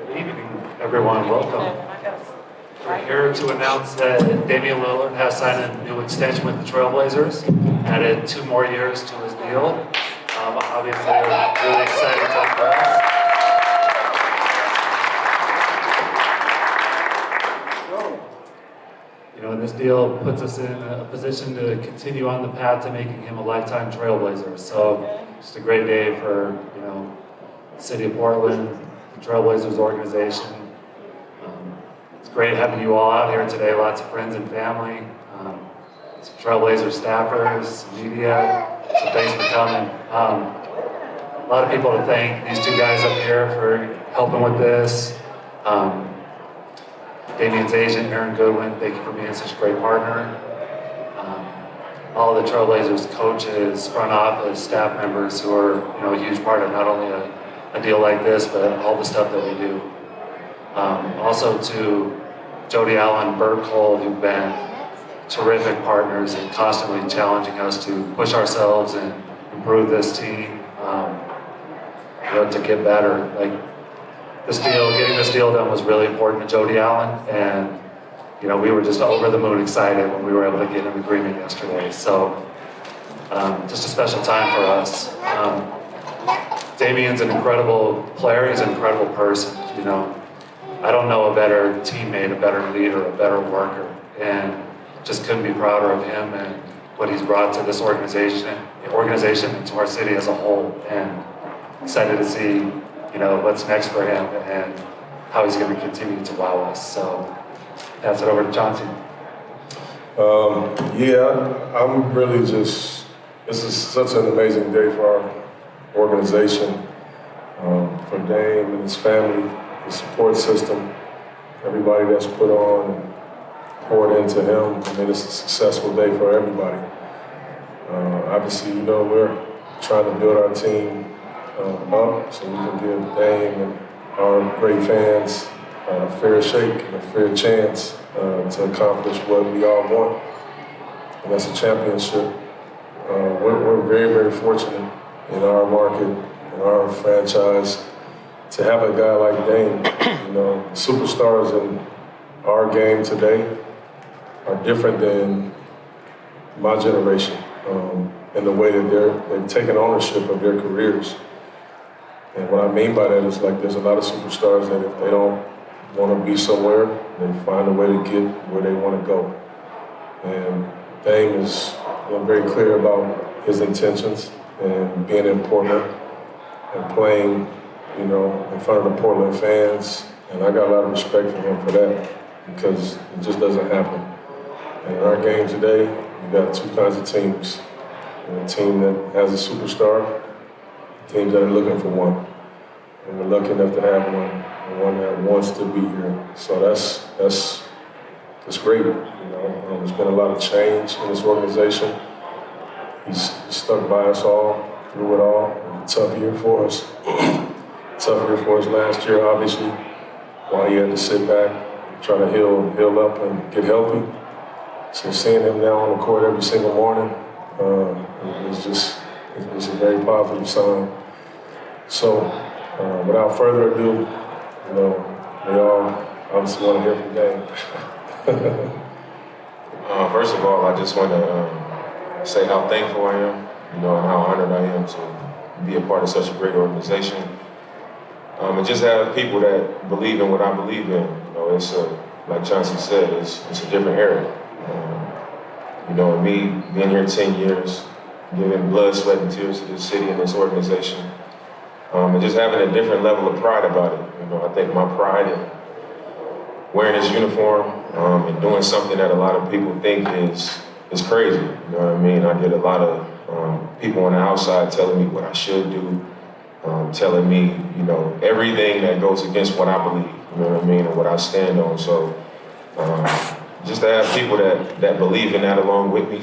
Good evening, everyone. Welcome. We're here to announce that Damian Lillard has signed a new extension with the Trailblazers, added 2 more years to his deal. Obviously, a really exciting time for us. This deal puts us in a position to continue on the path to making him a lifetime Trailblazer. So, just a great day for the city of Portland, the Trailblazers organization. It's great having you all out here today. Lots of friends and family, some Trailblazer staffers, media. So thanks for coming. A lot of people to thank. These 2 guys up here for helping with this. Damian's agent, Aaron Goodwin, thank you for being such a great partner. All the Trailblazers coaches, front office, staff members who are a huge part of not only a deal like this, but all the stuff that we do. Also to Jody Allen, Bert Cole, who've been terrific partners and constantly challenging us to push ourselves and improve this team, to get better. Getting this deal done was really important to Jody Allen, and we were just over the moon excited when we were able to get an agreement yesterday. So just a special time for us. Damian's an incredible player. He's an incredible person. I don't know a better teammate, a better leader, a better worker, and just couldn't be prouder of him and what he's brought to this organization and to our city as a whole. And excited to see what's next for him and how he's going to continue to wow us. So pass it over to Chauncey. I'm really this is such an amazing day for our organization, for Dame and his family, his support system, everybody that's put on and poured into him. It's a successful day for everybody. Obviously, we're trying to build our team up so we can give Dame and our great fans a fair shake and a fair chance to accomplish what we all want, and that's a championship. We're very, very fortunate in our market, in our franchise, to have a guy like Dame. Superstars in our game today are different than my generation in the way that they've taken ownership of their careers. And what I mean by that is there's a lot of superstars that if they don't want to be somewhere, they find a way to get where they want to go. And Dame is very clear about his intentions and being in Portland and playing, in front of the Portland fans. And I got a lot of respect for him for that because it just doesn't happen. And in our game today, we got 2 kinds of teams. A team that has a superstar, teams that are looking for one. And we're lucky enough to have one that wants to be here. So that's great. There's been a lot of change in this organization. He's stuck by us all, through it all. It was a tough year for us. Tough year for us last year, obviously, while he had to sit back, try to heal up and get healthy. So seeing him now on the court every single morning, it's a very positive sign. So, without further ado, we all obviously want to hear from Dame. First of all, I just want to say how thankful I am, and how honored I am to be a part of such a great organization. And just have people that believe in what I believe in. It's like Chauncey said, it's a different era. And me being here 10 years, giving blood, sweat, and tears to this city and this organization, and just having a different level of pride about it. I think my pride in wearing this uniform and doing something that a lot of people think is crazy. You know what I mean? I get a lot of people on the outside telling me what I should do, telling me, everything that goes against what I believe, you know what I mean, and what I stand on. So just to have people that believe in that along with me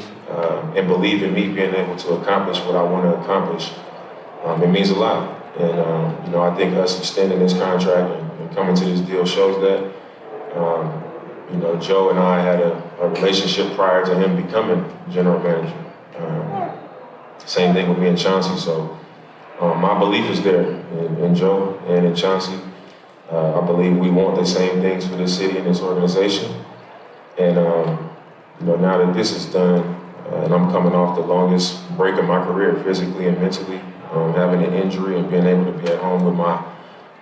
and believe in me being able to accomplish what I want to accomplish, it means a lot. And, I think us extending this contract and coming to this deal shows that. Joe and I had a relationship prior to him becoming general manager. Same thing with me and Chauncey. So my belief is there in Joe and in Chauncey. I believe we want the same things for this city and this organization. And now that this is done, and I'm coming off the longest break of my career, physically and mentally, having an injury and being able to be at home with my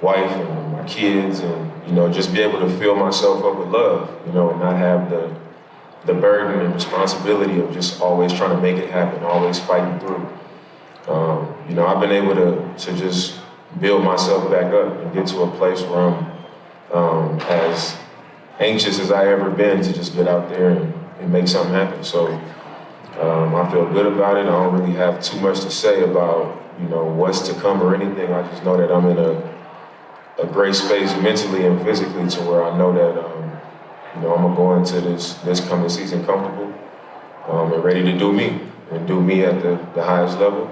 wife and my kids, and just be able to fill myself up with love, and not have the burden and responsibility of just always trying to make it happen, always fighting through. I've been able to just build myself back up and get to a place where I'm as anxious as I ever been to just get out there and make something happen. So I feel good about it. I don't really have too much to say about what's to come or anything. I just know that I'm in a great space mentally and physically to where I know that I'm gonna go into this coming season comfortable and ready to do me and do me at the highest level.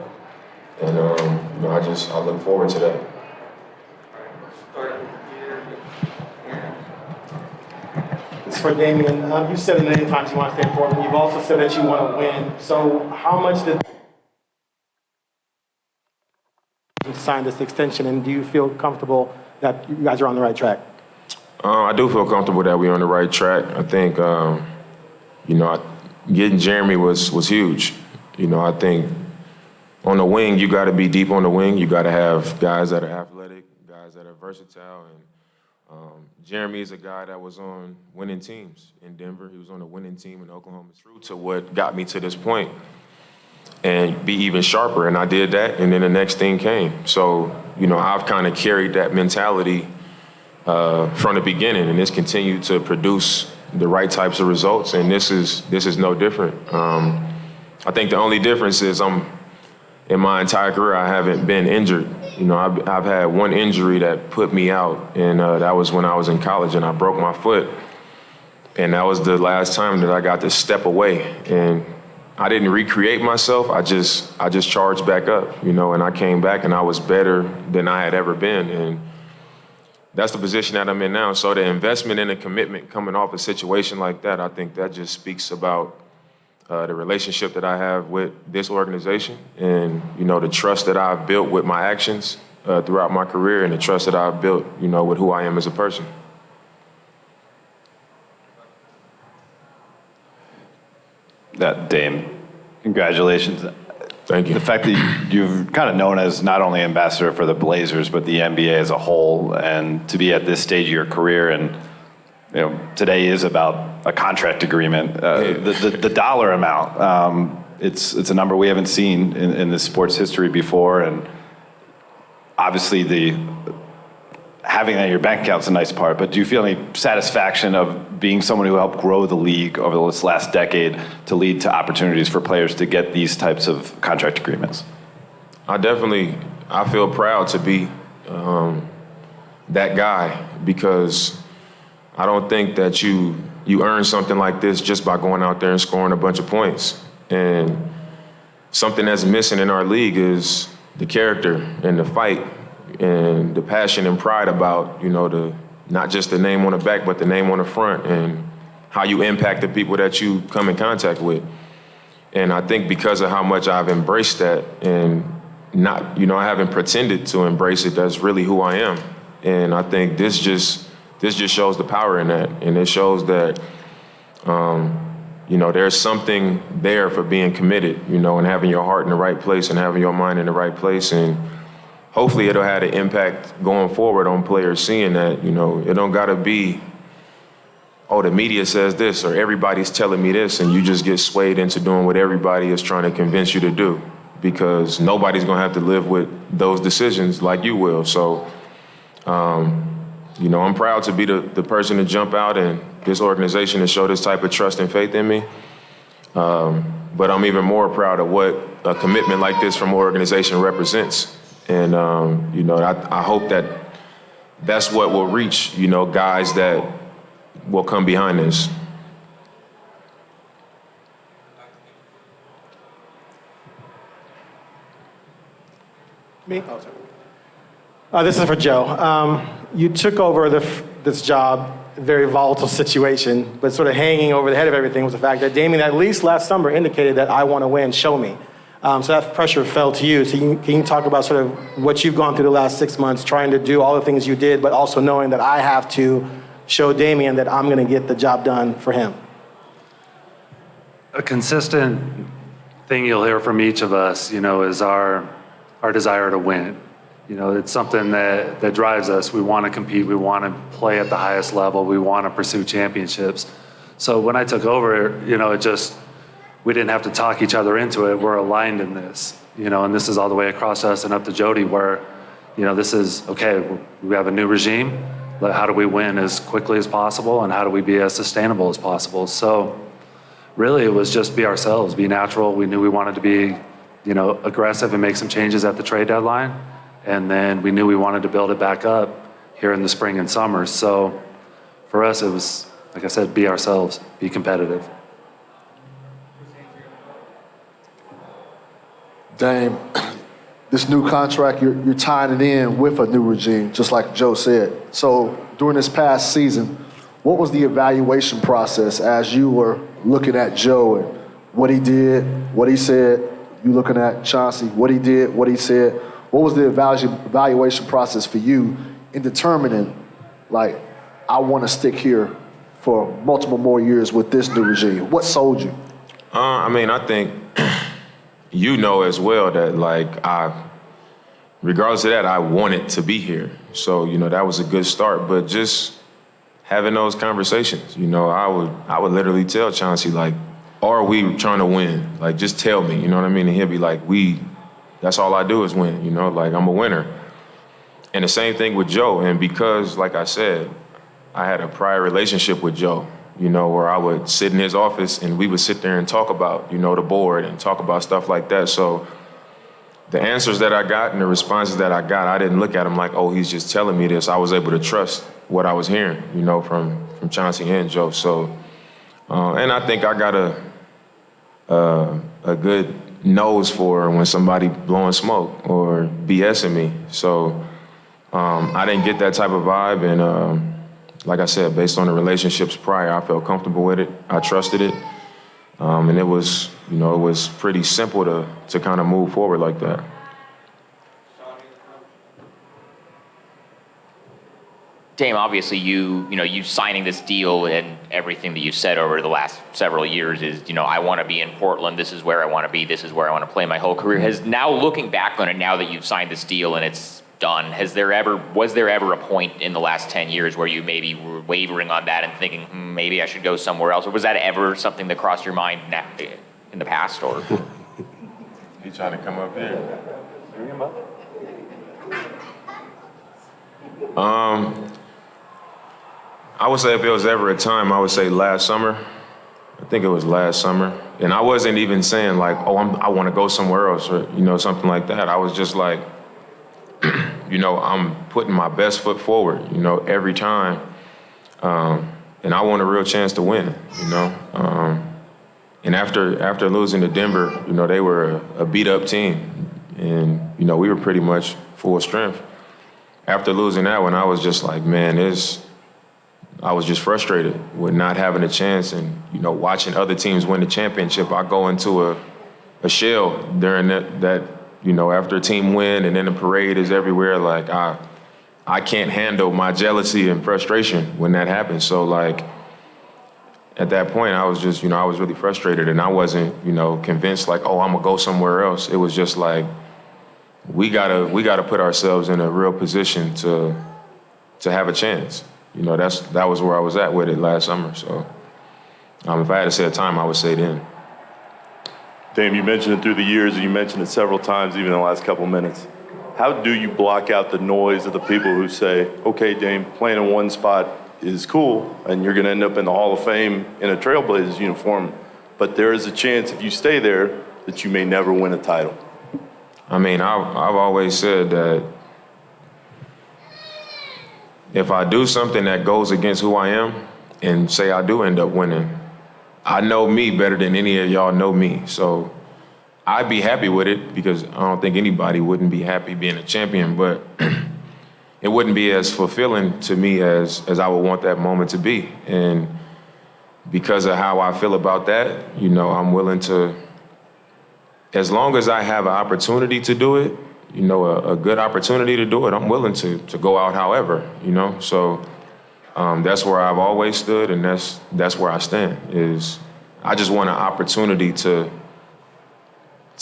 And I look forward to that. It's for Damian. You said a million times you want to stay in Portland. You've also said that you want to win. So how much did you sign this extension, and do you feel comfortable that you guys are on the right track? I do feel comfortable that we're on the right track. I think, getting Jeremy was huge. I think on the wing, you got to be deep on the wing. You got to have guys that are athletic, guys that are versatile. And Jeremy is a guy that was on winning teams in Denver. He was on a winning team in Oklahoma. True to what got me to this point and be even sharper. And I did that, and then the next thing came. So, I've kind of carried that mentality from the beginning, and it's continued to produce the right types of results. And this is no different. I think the only difference is in my entire career, I haven't been injured. I've had one injury that put me out, and that was when I was in college, and I broke my foot. And that was the last time that I got to step away. And I didn't recreate myself. I just charged back up, and I came back, and I was better than I had ever been. And that's the position that I'm in now. So the investment and the commitment coming off a situation like that, I think that just speaks about the relationship that I have with this organization, and the trust that I've built with my actions throughout my career, and the trust that I've built with who I am as a person. Dame, congratulations. Thank you. The fact that you've kind of known as not only ambassador for the Blazers, but the NBA as a whole, and to be at this stage of your career, and today is about a contract agreement. The dollar amount, it's a number we haven't seen in this sports history before, and obviously having that in your bank account's a nice part, but do you feel any satisfaction of being someone who helped grow the league over this last decade to lead to opportunities for players to get these types of contract agreements? I feel proud to be that guy, because I don't think that you earn something like this just by going out there and scoring a bunch of points. And something that's missing in our league is the character and the fight and the passion and pride about, not just the name on the back, but the name on the front, and how you impact the people that you come in contact with. And I think because of how much I've embraced that, and I haven't pretended to embrace it, that's really who I am. And I think this just shows the power in that. And it shows that, there's something there for being committed, and having your heart in the right place and having your mind in the right place. And hopefully it'll have an impact going forward on players seeing that, it don't gotta be, the media says this or everybody's telling me this, and you just get swayed into doing what everybody is trying to convince you to do, because nobody's gonna have to live with those decisions like you will. So, I'm proud to be the person to jump out and this organization to show this type of trust and faith in me. But I'm even more proud of what a commitment like this from an organization represents. And, I hope that that's what will reach, guys that will come behind this. Me? Oh, sorry. This is for Joe. You took over this job, a very volatile situation, but sort of hanging over the head of everything was the fact that Damian, at least last summer, indicated that I want to win, show me. So that pressure fell to you. So can you talk about sort of what you've gone through the last 6 months, trying to do all the things you did, but also knowing that I have to show Damian that I'm going to get the job done for him? A consistent thing you'll hear from each of us, is our desire to win. It's something that drives us. We want to compete. We want to play at the highest level. We want to pursue championships. So when I took over, we didn't have to talk each other into it. We're aligned in this, and this is all the way across us and up to Jody where, this is, okay, we have a new regime. How do we win as quickly as possible, and how do we be as sustainable as possible? So really it was just be ourselves, be natural. We knew we wanted to be, aggressive and make some changes at the trade deadline. And then we knew we wanted to build it back up here in the spring and summer. So for us, it was, like I said, be ourselves, be competitive. Dame, this new contract, you're tying it in with a new regime, just like Joe said. So during this past season, what was the evaluation process as you were looking at Joe and what he did, what he said? You looking at Chauncey, what he did, what he said. What was the evaluation process for you in determining, like, I want to stick here for multiple more years with this new regime? What sold you? I think as well that, regardless of that, I wanted to be here. So, that was a good start. But just having those conversations, I would literally tell Chauncey, are we trying to win? Just tell me, you know what I mean? And he'll be like, that's all I do is win, I'm a winner. And the same thing with Joe. And because, like I said, I had a prior relationship with Joe, where I would sit in his office and we would sit there and talk about, the board and talk about stuff like that. So the answers that I got and the responses that I got, I didn't look at him like, oh, he's just telling me this. I was able to trust what I was hearing, from Chauncey and Joe. So, and I think I got a good nose for when somebody blowing smoke or BSing me. So I didn't get that type of vibe. And like I said, based on the relationships prior, I felt comfortable with it. I trusted it. And it was, it was pretty simple to kind of move forward like that. Dame, obviously you signing this deal and everything that you've said over the last several years is, I want to be in Portland. This is where I want to be. This is where I want to play my whole career. Now looking back on it, now that you've signed this deal and it's done, was there ever a point in the last 10 years where you maybe were wavering on that and thinking, maybe I should go somewhere else? Or was that ever something that crossed your mind in the past? Or He's trying to come up here. Bring him up. I would say if it was ever a time, I would say last summer. I think it was last summer. And I wasn't even saying I want to go somewhere else or, something like that. I was just like, I'm putting my best foot forward, every time. And I want a real chance to win, And after losing to Denver, they were a beat up team. And, we were pretty much full strength. After losing that one, I was just like, man, I was just frustrated with not having a chance and, watching other teams win the championship. I go into a shell during that after a team win and then the parade is everywhere. I can't handle my jealousy and frustration when that happens. So at that point, I was just, I was really frustrated and I wasn't, convinced I'm gonna go somewhere else. It was just we gotta put ourselves in a real position to have a chance. That was where I was at with it last summer. So if I had to say a time, I would say then. Dame, you mentioned it through the years, and you mentioned it several times, even in the last couple of minutes. How do you block out the noise of the people who say, okay, Dame, playing in one spot is cool, and you're going to end up in the Hall of Fame in a Trailblazers uniform, but there is a chance if you stay there that you may never win a title? I've always said that if I do something that goes against who I am and say I do end up winning, I know me better than any of y'all know me. So I'd be happy with it because I don't think anybody wouldn't be happy being a champion, but it wouldn't be as fulfilling to me as I would want that moment to be. And because of how I feel about that, I'm willing to as long as I have an opportunity to do it, a good opportunity to do it, I'm willing to go out however, So that's where I've always stood, and that's where I stand, is I just want an opportunity to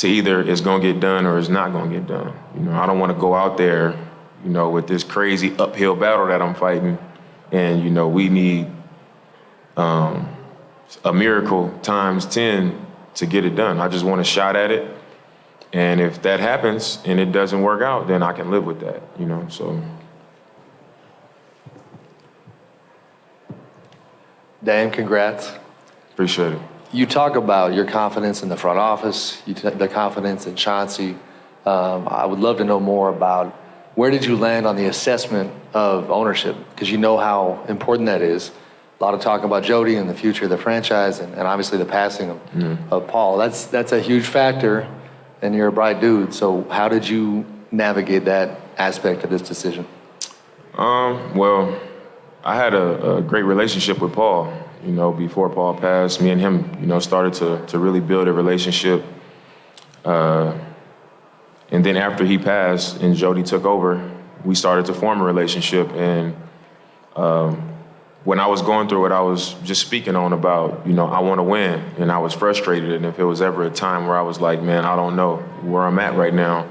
either it's gonna get done or it's not gonna get done. I don't wanna go out there, with this crazy uphill battle that I'm fighting, and, we need a miracle times 10 to get it done. I just want a shot at it. And if that happens and it doesn't work out, then I can live with that, so. Dame, congrats. Appreciate it. You talk about your confidence in the front office, the confidence in Chauncey. I would love to know more about where did you land on the assessment of ownership? Because you know how important that is. A lot of talk about Jody and the future of the franchise, and obviously the passing of Paul. That's a huge factor, and you're a bright dude. So how did you navigate that aspect of this decision? Well, I had a great relationship with Paul. Before Paul passed, me and him, started to really build a relationship. And then after he passed and Jody took over, we started to form a relationship. And when I was going through it, I was just speaking on about, I want to win. And I was frustrated. And if it was ever a time where I was like, man, I don't know where I'm at right now,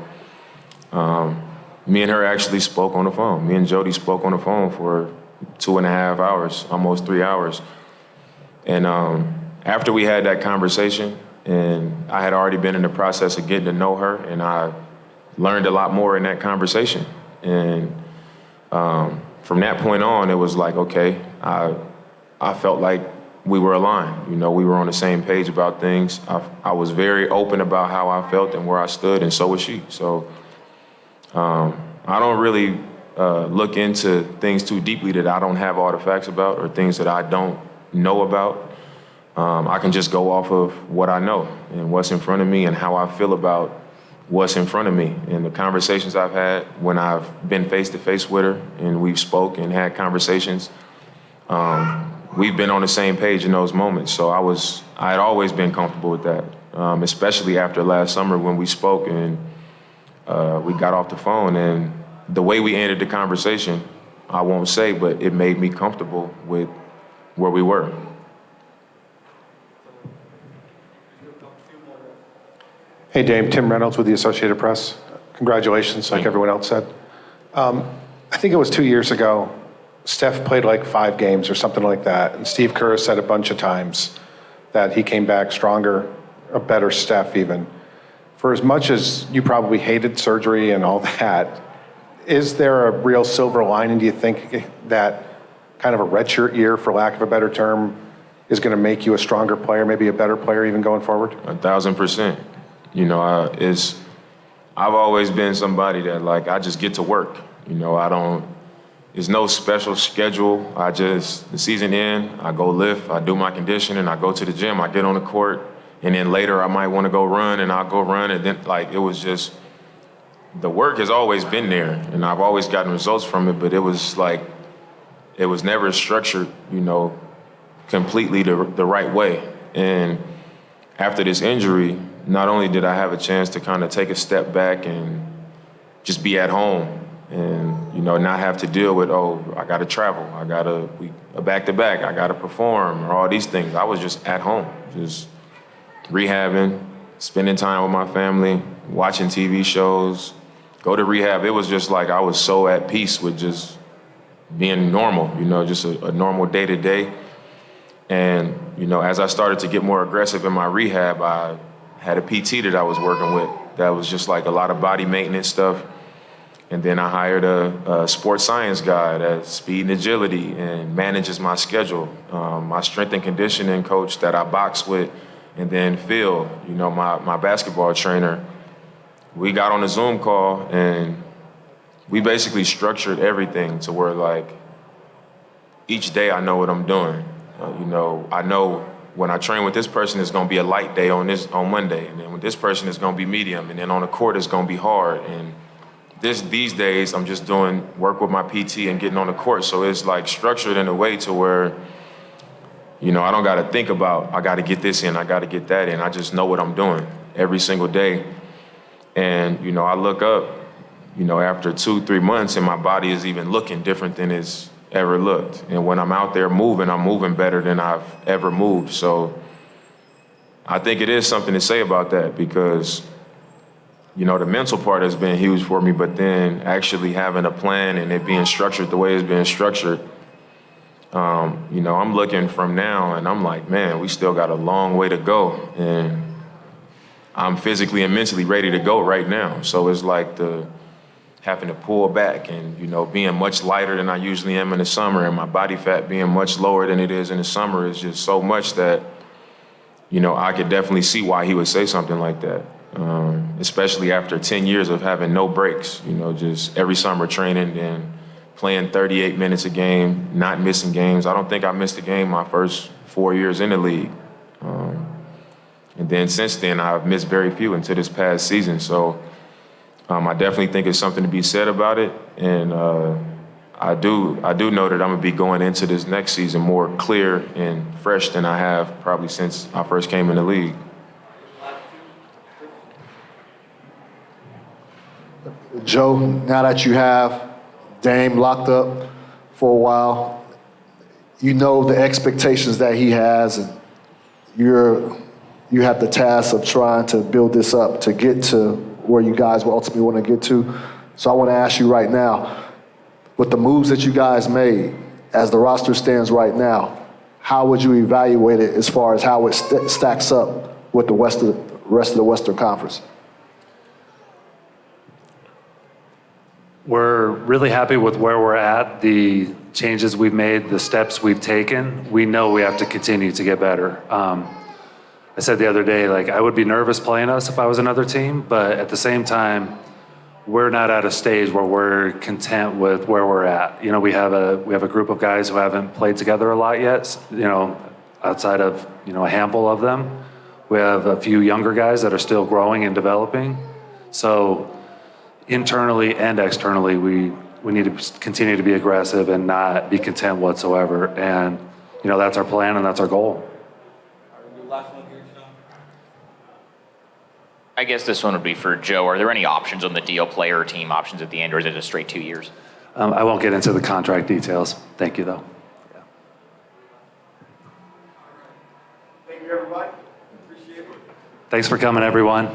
me and her actually spoke on the phone. Me and Jody spoke on the phone for 2.5 hours, almost 3 hours. And after we had that conversation, and I had already been in the process of getting to know her, and I learned a lot more in that conversation. And from that point on, it was like, okay, I felt like we were aligned. We were on the same page about things. I was very open about how I felt and where I stood, and so was she. So I don't really look into things too deeply that I don't have all the facts about, or things that I don't know about. I can just go off of what I know and what's in front of me and how I feel about what's in front of me. And the conversations I've had when I've been face to face with her and we've spoke and had conversations, we've been on the same page in those moments. So I had always been comfortable with that, especially after last summer when we spoke and we got off the phone. And the way we ended the conversation, I won't say, but it made me comfortable with where we were. Hey, Dame. Tim Reynolds with the Associated Press. Congratulations, like everyone else said. I think it was 2 years ago, Steph played like 5 games or something like that, and Steve Kerr said a bunch of times that he came back stronger, a better Steph even. For as much as you probably hated surgery and all that, is there a real silver lining, do you think, that kind of a redshirt year, for lack of a better term, is going to make you a stronger player, maybe a better player even going forward? 1,000%. I've always been somebody that, I just get to work. There's no special schedule. The season end, I go lift, I do my conditioning, I go to the gym, I get on the court, and then later I might want to go run, and I'll go run, and then, it was just, the work has always been there, and I've always gotten results from it, but it was it was never structured, completely the right way. And after this injury, not only did I have a chance to kind of take a step back and just be at home and, not have to deal with, I got to travel, a back-to-back, I got to perform, or all these things. I was just at home, just rehabbing, spending time with my family, watching TV shows, go to rehab. It was just I was so at peace with just being normal, just a normal day-to-day. And, as I started to get more aggressive in my rehab, I had a PT that I was working with that was just a lot of body maintenance stuff. And then I hired a sports science guy that's speed and agility and manages my schedule. My strength and conditioning coach that I box with, and then Phil, my basketball trainer. We got on a Zoom call and we basically structured everything to where each day I know what I'm doing. I know when I train with this person, it's going to be a light day on Monday, and then with this person, it's going to be medium, and then on the court, it's going to be hard. And these days, I'm just doing work with my PT and getting on the court, so it's structured in a way to where, I don't got to think about I got to get this in, I got to get that in. I just know what I'm doing, every single day. And, you know, I look up, you know, after 2-3 months and my body is even looking different than it's ever looked. And when I'm out there moving, I'm moving better than I've ever moved. So I think it is something to say about that because, you know, the mental part has been huge for me, but then actually having a plan and it being structured the way it's been structured, you know, I'm looking from now and I'm like, man, we still got a long way to go. And I'm physically and mentally ready to go right now. So it's like having to pull back and, you know, being much lighter than I usually am in the summer and my body fat being much lower than it is in the summer is just so much that, you know, I could definitely see why he would say something like that. Especially after 10 years of having no breaks, you know, just every summer training and playing 38 minutes a game, not missing games. I don't think I missed a game my first 4 years in the league. And then since then, I've missed very few until this past season. So I definitely think it's something to be said about it. And I do know that I'm gonna be going into this next season more clear and fresh than I have probably since I first came in the league. Joe, now that you have Dame locked up for a while, you know the expectations that he has, and you have the task of trying to build this up to get to where you guys will ultimately want to get to. So I want to ask you right now, with the moves that you guys made, as the roster stands right now, how would you evaluate it as far as how it stacks up with the rest of the Western Conference? We're really happy with where we're at, the changes we've made, the steps we've taken. We know we have to continue to get better. I said the other day, like, I would be nervous playing us if I was another team, but at the same time, we're not at a stage where we're content with where we're at. You know, we have a group of guys who haven't played together a lot yet, you know, outside of, you know, a handful of them. We have a few younger guys that are still growing and developing. So internally and externally, we need to continue to be aggressive and not be content whatsoever. And, you know, that's our plan and that's our goal. I guess this one would be for Joe. Are there any options on the deal, player or team options at the end, or is it a straight 2 years? I won't get into the contract details. Thank you, though. Yeah. Thank you, everybody. Appreciate it. Thanks for coming, everyone.